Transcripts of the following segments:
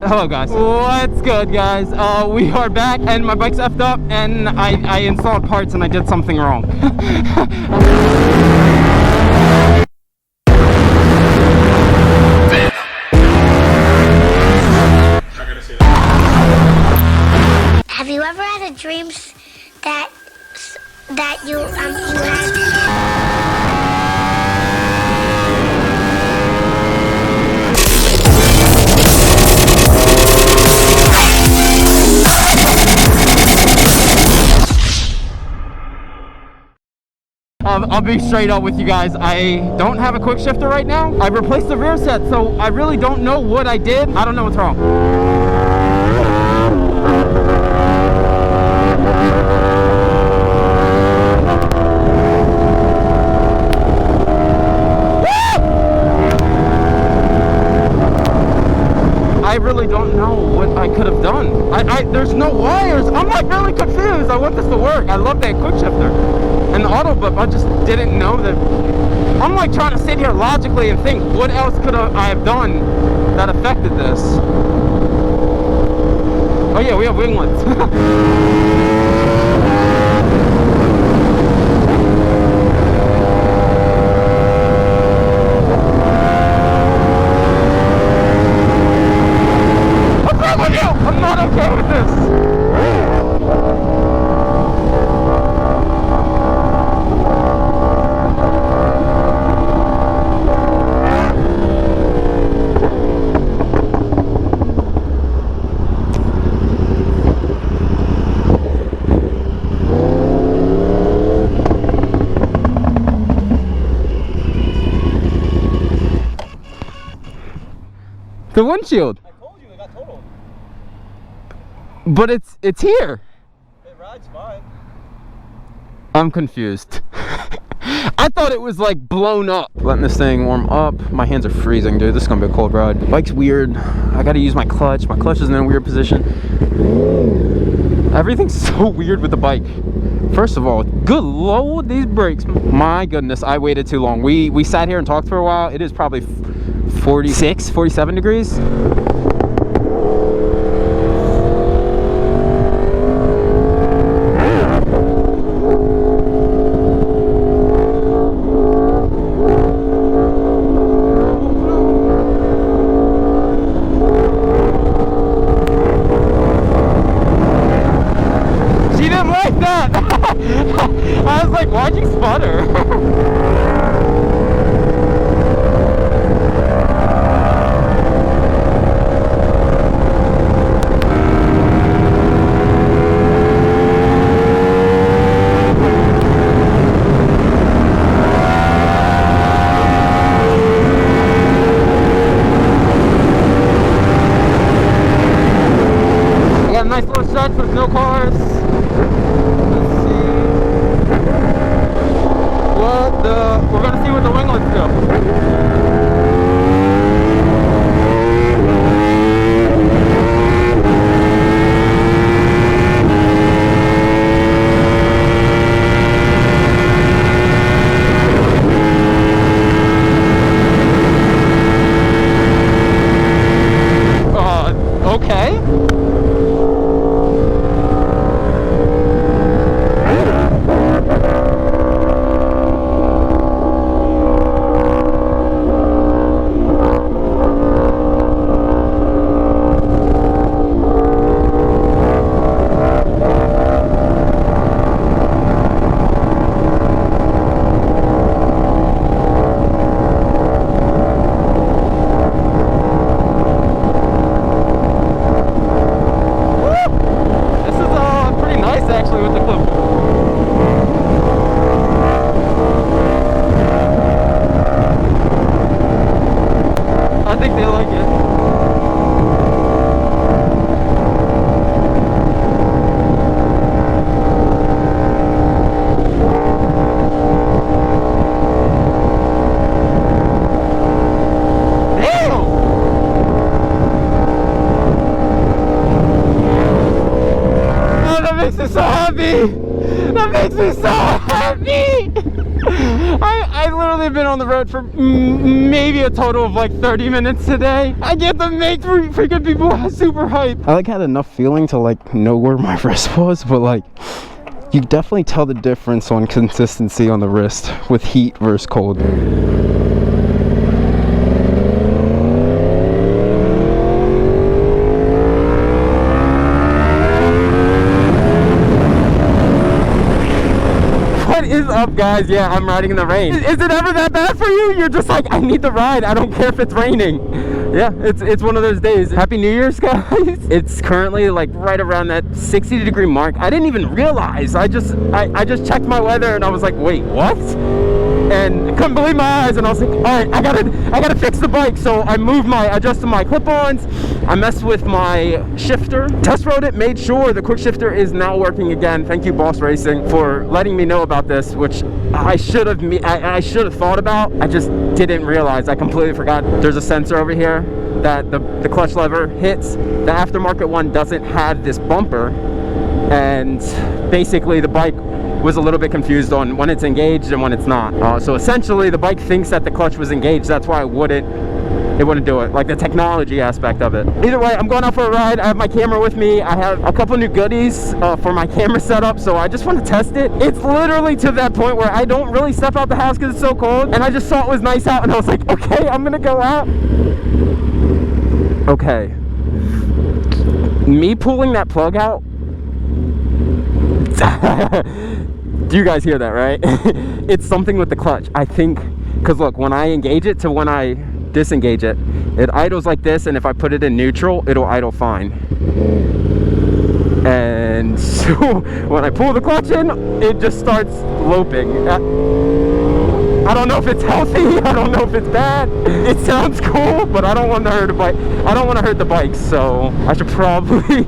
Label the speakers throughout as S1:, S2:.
S1: Hello guys. What's good guys? We are back and my bike's effed up and I installed parts and I did something wrong.
S2: Have you ever had a dream that you had?
S1: I'll be straight up with you guys. I don't have a quick shifter right now. I replaced the rear set, so I really don't know what I did. I don't know what's wrong. I really don't know what I could have done. There's no wires. I'm like really confused. I want this to work. I love that quick shifter and the auto blip. I just didn't know that. I'm like trying to sit here logically and think what else could I have done that affected this. Oh yeah, we have winglets. I'm not okay with this. The windshield. But it's here.
S3: It rides fine.
S1: I'm confused. I thought it was like blown up. Letting this thing warm up. My hands are freezing, dude. This is gonna be a cold ride. Bike's weird. I gotta use my clutch. My clutch is in a weird position. Everything's so weird with the bike. First of all, good lord, these brakes. My goodness, I waited too long. We sat here and talked for a while. It is probably 46, 47 degrees. I was like, why'd you sputter? I got a nice little stretch with no cars. We're gonna see what the winglets do. Okay. makes me so happy. That makes me so happy. I literally have been on the road for maybe a total of like 30 minutes today. I get to make freaking people super hype. I like had enough feeling to like know where my wrist was, but like you definitely tell the difference on consistency on the wrist with heat versus cold. What is up, guys? Yeah, I'm riding in the rain. Is it ever that bad for you? You're just like, I need to ride. I don't care if it's raining. Yeah, it's one of those days. Happy New Year's, guys. It's currently like right around that 60-degree mark. I didn't even realize. I just checked my weather and I was like, wait, what? And couldn't believe my eyes, and I was like, all right, I gotta fix the bike. So I adjusted my clip-ons, I messed with my shifter, test rode it, made sure the quick shifter is now working again. Thank you, Boss Racing, for letting me know about this, which I should have thought about. I just didn't realize. I completely forgot. There's a sensor over here that the clutch lever hits. The aftermarket one doesn't have this bumper, and basically the bike was a little bit confused on when it's engaged and when it's not. So essentially the bike thinks that the clutch was engaged. That's why it wouldn't do it, like the technology aspect of it. Either way, I'm going out for a ride. I have my camera with me. I have a couple new goodies for my camera setup, so I just want to test it. It's literally to that point where I don't really step out the house because it's so cold, and I just saw it was nice out and I was like, okay, I'm gonna go out. Okay, me pulling that plug out, do you guys hear that, right? It's something with the clutch, I think, because look, when I engage it to when I disengage it, it idles like this, and if I put it in neutral, it'll idle fine. And so when I pull the clutch in, it just starts loping. I don't know if it's healthy, I don't know if it's bad. It sounds cool, but I don't want to hurt a bike. I don't want to hurt the bike, so I should probably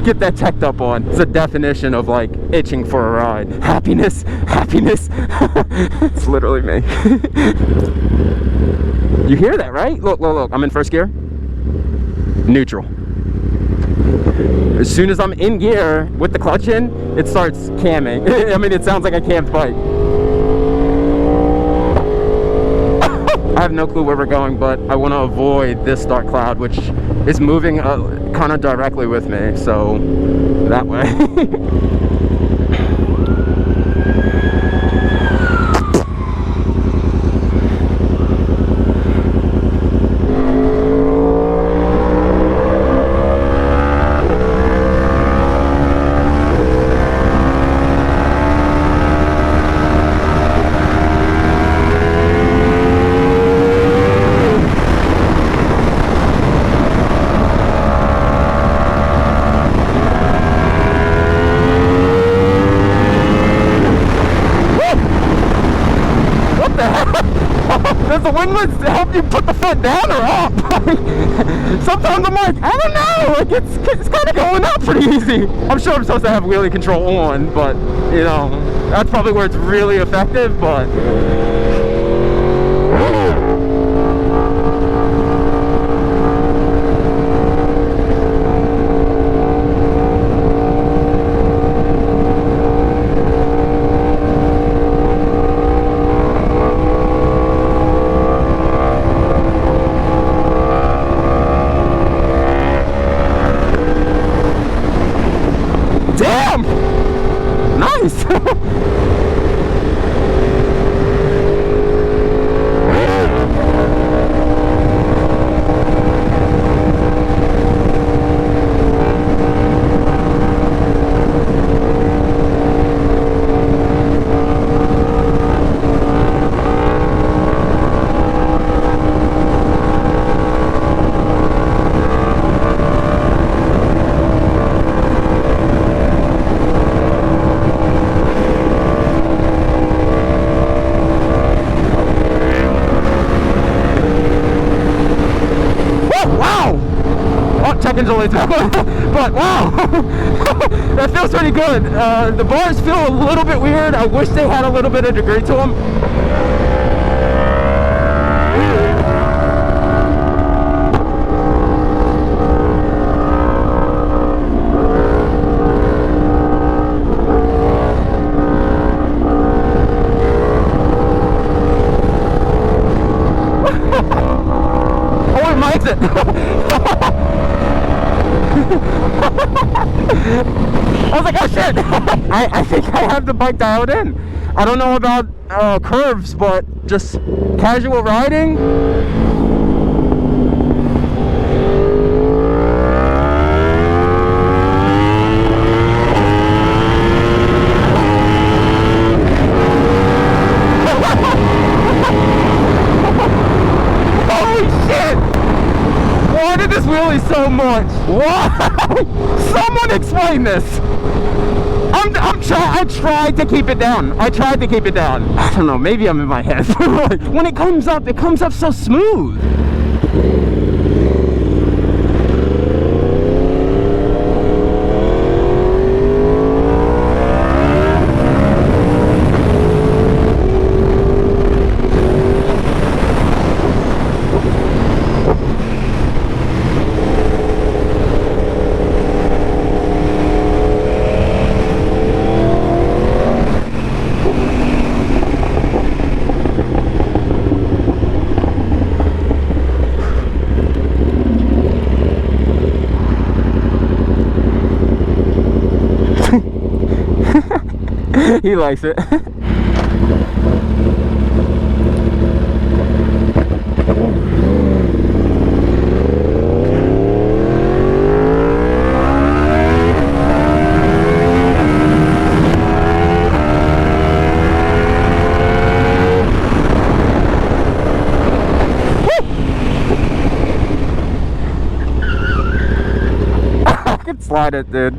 S1: get that checked up on. It's a definition of like itching for a ride. Happiness. It's literally me. You hear that, right? Look, I'm in first gear. Neutral. As soon as I'm in gear with the clutch in, it starts camming. I mean, it sounds like a cammed bike. I have no clue where we're going, but I want to avoid this dark cloud, which is moving kind of directly with me, so that way. Does the windlass help you put the foot down or up? Sometimes I'm like, I don't know, like it's kind of going up pretty easy. I'm sure I'm supposed to have wheelie control on, but you know, that's probably where it's really effective, but nice. Check-in's only but wow, that feels pretty good. The bars feel a little bit weird. I wish they had a little bit of degree to them. I was like, oh shit. I think I have the bike dialed in. I don't know about curves, but just casual riding. Holy shit! Why did this wheelie so much? Why? Someone explain this. I tried to keep it down. I tried to keep it down. I don't know, maybe I'm in my head. When it comes up so smooth. He likes it. I can slide it, dude.